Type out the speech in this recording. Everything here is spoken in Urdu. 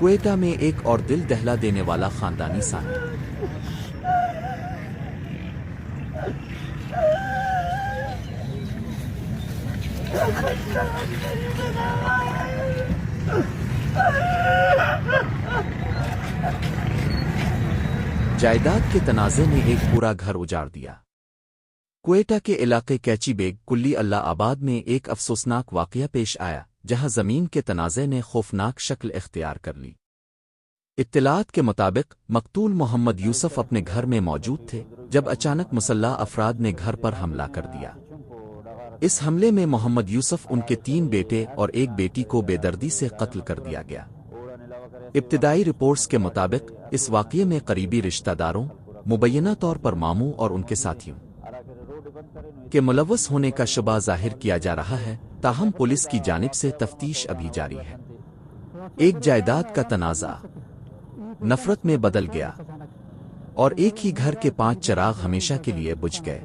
کوئٹہ میں ایک اور دل دہلا دینے والا خاندانی سانحہ۔ جائیداد کے تنازع نے ایک پورا گھر اجاڑ دیا۔ کوئٹہ کے علاقے کیچی بیگ کلی اللہ آباد میں ایک افسوسناک واقعہ پیش آیا جہاں زمین کے تنازع نے خوفناک شکل اختیار کر لی۔ اطلاعات کے مطابق مقتول محمد یوسف اپنے گھر میں موجود تھے جب اچانک مسلح افراد نے گھر پر حملہ کر دیا۔ اس حملے میں محمد یوسف ان کے 3 بیٹے اور ایک بیٹی کو بے دردی سے قتل کر دیا گیا۔ ابتدائی رپورٹس کے مطابق اس واقعے میں قریبی رشتہ داروں، مبینہ طور پر ماموں اور ان کے ساتھیوں کے ملوث ہونے کا شبہ ظاہر کیا جا رہا ہے، تاہم پولیس کی جانب سے تفتیش ابھی جاری ہے۔ ایک جائیداد کا تنازع نفرت میں بدل گیا اور ایک ہی گھر کے 5 چراغ ہمیشہ کے لیے بجھ گئے۔